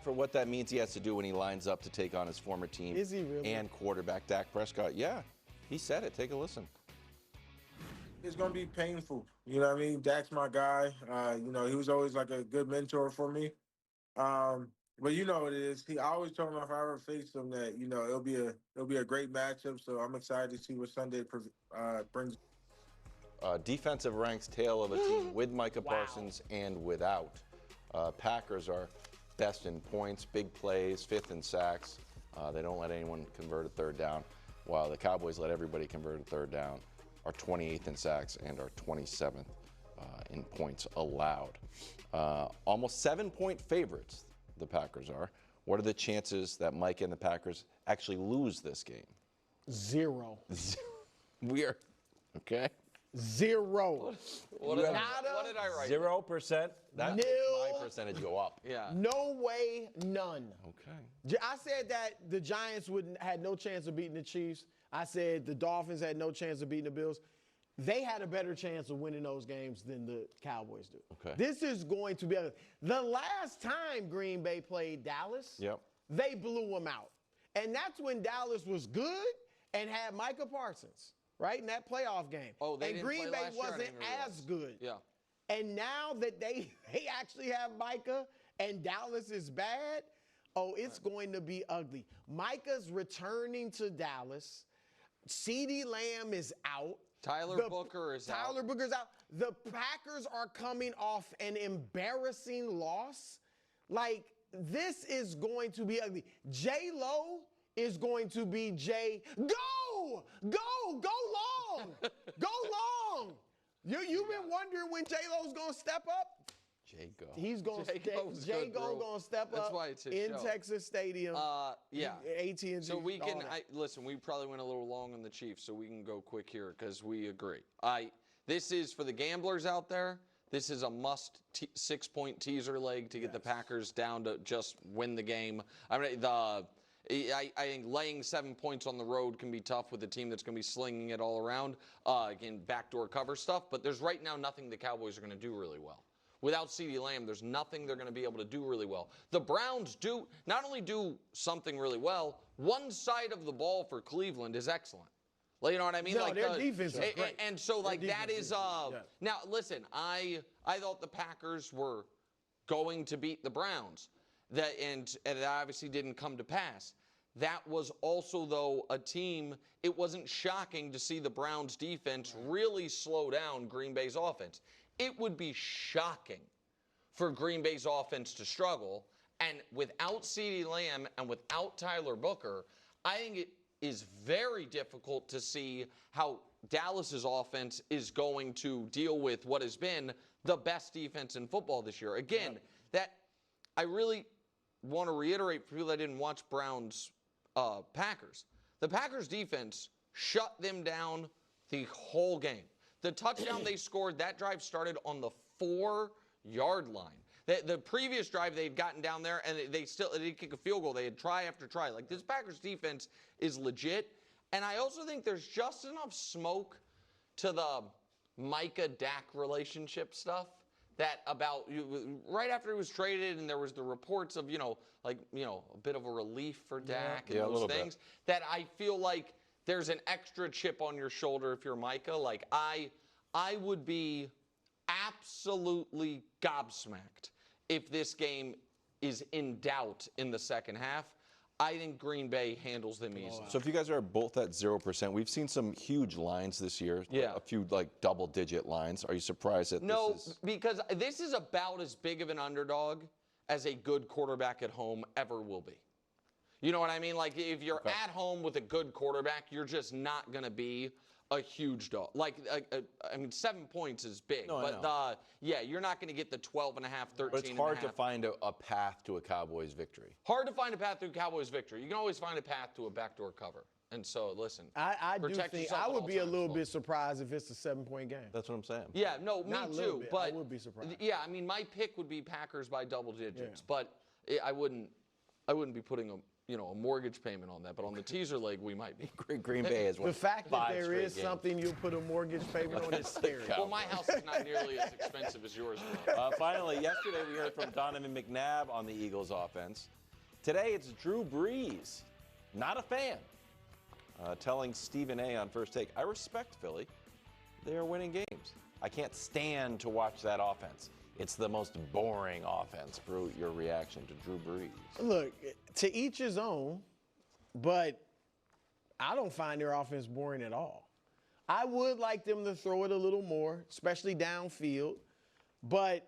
For what that means he has to do when he lines up to take on his former team. Is he really? And quarterback Dak Prescott. Yeah, he said it. Take a listen. It's going to be painful. You know what I mean? Dak's my guy. He was always like a good mentor for me. But you know what it is. I always told him if I ever faced him that, it'll be a great matchup. So I'm excited to see what Sunday brings. Defensive ranks tale of a team with Micah Parsons and without. Packers are best in points, big plays, fifth in sacks. They don't let anyone convert a third down, while the Cowboys let everybody convert a third down, are 28th in sacks and are 27th in points allowed. Almost 7-point favorites, the Packers are. What are the chances that Mike and the Packers actually lose this game? 0. Weird. Okay. 0. What did I write? 0%. That makes my percentage go up. Yeah. No way, none. Okay. I said that the Giants had no chance of beating the Chiefs. I said the Dolphins had no chance of beating the Bills. They had a better chance of winning those games than the Cowboys do. Okay. This is going to be the last time Green Bay played Dallas. Yep. They blew them out. And that's when Dallas was good and had Micah Parsons, right, in that playoff game. Oh, they and didn't Green play Bay last year? I wasn't didn't realize. as good. Yeah. And now that they actually have Micah and Dallas is bad, it's going to be ugly. Micah's returning to Dallas. CeeDee Lamb is out. Tyler Booker's out. The Packers are coming off an embarrassing loss. Like, this is going to be ugly. J-Lo is going to be Go long. Go long. You've been wondering when J-Lo's going to step up? J-Go. He's going to step That's up why it's his in show. Texas Stadium. Yeah. AT&T. So we can listen. We probably went a little long on the Chiefs, so we can go quick here because we agree. This is for the gamblers out there. This is a must 6-point teaser leg to get the Packers down to just win the game. I mean, I think laying 7 points on the road can be tough with a team that's going to be slinging it all around. Again, backdoor cover stuff. But there's right now nothing the Cowboys are going to do really well. Without CeeDee Lamb, there's nothing they're going to be able to do really well. The Browns not only do something really well, one side of the ball for Cleveland is excellent. You know what I mean? No, their defense is great. And so, that is now, listen, I thought the Packers were going to beat the Browns. And it obviously didn't come to pass. That was also, though, a team, it wasn't shocking to see the Browns defense really slow down Green Bay's offense. It would be shocking for Green Bay's offense to struggle. And without CeeDee Lamb and without Tyler Booker, I think it is very difficult to see how Dallas's offense is going to deal with what has been the best defense in football this year. Again, that I really want to reiterate for people that didn't watch Browns Packers. The Packers defense shut them down the whole game. The touchdown they scored, that drive started on the 4-yard line. The previous drive, they'd gotten down there, and they didn't kick a field goal. They had try after try. This Packers defense is legit. And I also think there's just enough smoke to the Micah-Dak relationship stuff that right after he was traded and there was the reports of, a bit of a relief for Dak and those things, that I feel like there's an extra chip on your shoulder if you're Micah. I would be absolutely gobsmacked if this game is in doubt in the second half. I think Green Bay handles them easily. So if you guys are both at 0%, we've seen some huge lines this year. Yeah. A few double-digit lines. Are you surprised that No, this is? because this is about as big of an underdog as a good quarterback at home ever will be. You know what I mean? If you're at home with a good quarterback, you're just not going to be a huge dog. 7 points is big. You're not going to get the 12.5, 13. But it's hard to find a path to a Cowboys victory. Hard to find a path to a Cowboys victory. You can always find a path to a backdoor cover. And so, listen, I do think I would be a little bit surprised if it's a 7-point game. That's what I'm saying. Yeah, no, me Not a too. little bit. But I would be surprised. Yeah, I mean, my pick would be Packers by double digits, but I wouldn't be putting a mortgage payment on that, but on the teaser leg, we might be. Green Bay has won The fact that 5 there straight is games. something you'll put a mortgage payment on is scary. Well, my house is not nearly as expensive as yours was. Finally, yesterday we heard from Donovan McNabb on the Eagles offense. Today it's Drew Brees, not a fan, telling Stephen A. on First Take, I respect Philly. They are winning games. I can't stand to watch that offense. It's the most boring offense. Brew, your reaction to Drew Brees. Look, to each his own, but I don't find their offense boring at all. I would like them to throw it a little more, especially downfield, but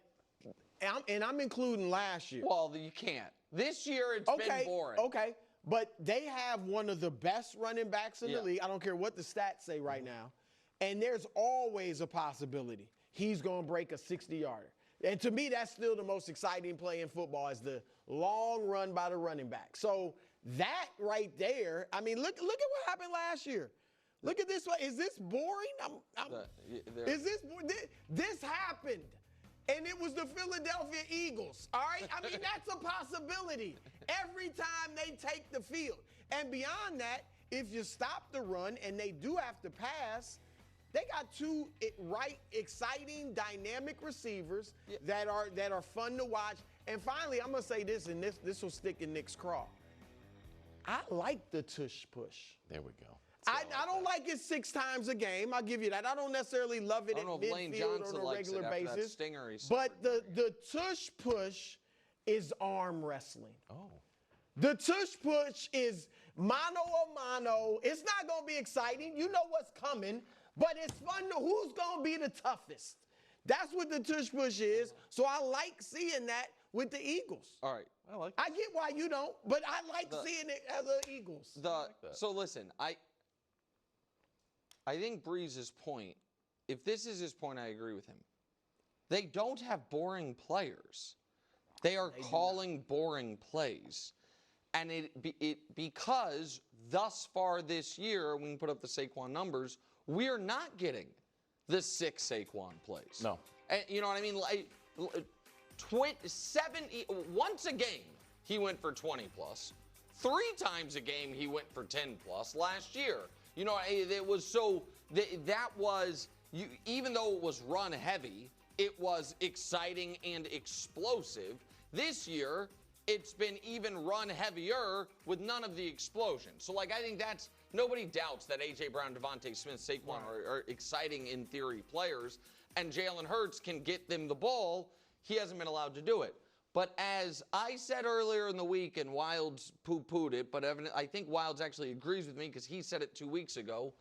I'm including last year. Well, you can't. This year it's been boring. Okay, but they have one of the best running backs in the league. I don't care what the stats say right now. And there's always a possibility he's going to break a 60-yarder. And to me, that's still the most exciting play in football is the long run by the running back. So that right there, I mean, look at what happened last year. Look at this one. Is this boring? Is this boring? This happened. And it was the Philadelphia Eagles, all right? I mean, that's a possibility every time they take the field. And beyond that, if you stop the run and they do have to pass, they got two Wright, exciting, dynamic receivers that are fun to watch. And finally, I'm going to say this, and this will stick in Nick's craw. I like the tush push. There we go. I don't like it 6 times a game. I'll give you that. I don't necessarily love it at midfield on a regular basis. But the tush push is arm wrestling. Oh. The tush push is mano a mano. It's not going to be exciting. You know what's coming. But it's fun to who's going to be the toughest. That's what the tush push is. So I like seeing that with the Eagles. All right. I get why you don't, but I like seeing it as the Eagles. So listen, I think Brees' point, if this is his point, I agree with him. They don't have boring players. They are calling boring plays. And because thus far this year, when you put up the Saquon numbers, we're not getting the 6 Saquon plays. No. And you know what I mean? Like, once a game, he went for 20 plus. 3 times a game, he went for 10 plus last year. You know, it was so that was even though it was run heavy, it was exciting and explosive. This year, it's been even run heavier with none of the explosion. So, like, I think that's nobody doubts that A.J. Brown, Devontae Smith, Saquon are exciting in theory players, and Jalen Hurts can get them the ball. He hasn't been allowed to do it. But as I said earlier in the week, and Wilds poo-pooed it, but I think Wilds actually agrees with me because he said it 2 weeks ago.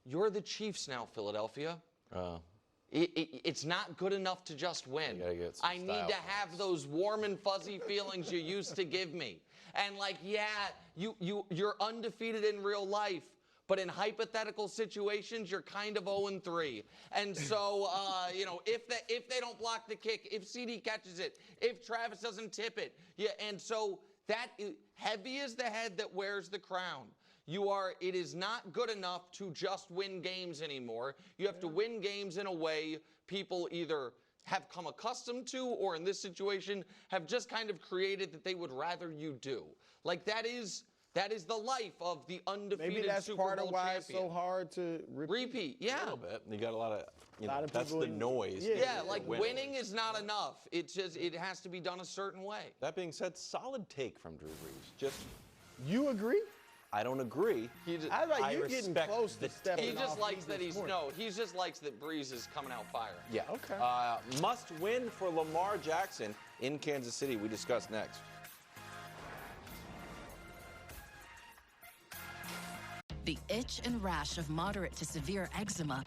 You're the Chiefs now, Philadelphia. It's not good enough to just win. I need to have those warm and fuzzy feelings you used to give me. And like, yeah, you're undefeated in real life. But in hypothetical situations, you're kind of 0-3. And so, if they don't block the kick, if CD catches it, if Travis doesn't tip it, and so that heavy is the head that wears the crown. It is not good enough to just win games anymore. You have to win games in a way people either have come accustomed to or in this situation have just kind of created that they would rather you do. Like that is the life of the undefeated Maybe that's Super part Bowl of why champion. it's so hard to repeat. Yeah. A little bit. You got a lot of, that's people the noise. Yeah, like winning is not enough. It's just, it has to be done a certain way. That being said, solid take from Drew Brees. You agree? I don't agree. I like you getting close to stepping He just off likes that Eagles' he just likes that Brees is coming out firing. Yeah. Okay. Must win for Lamar Jackson in Kansas City. We discuss next. The itch and rash of moderate to severe eczema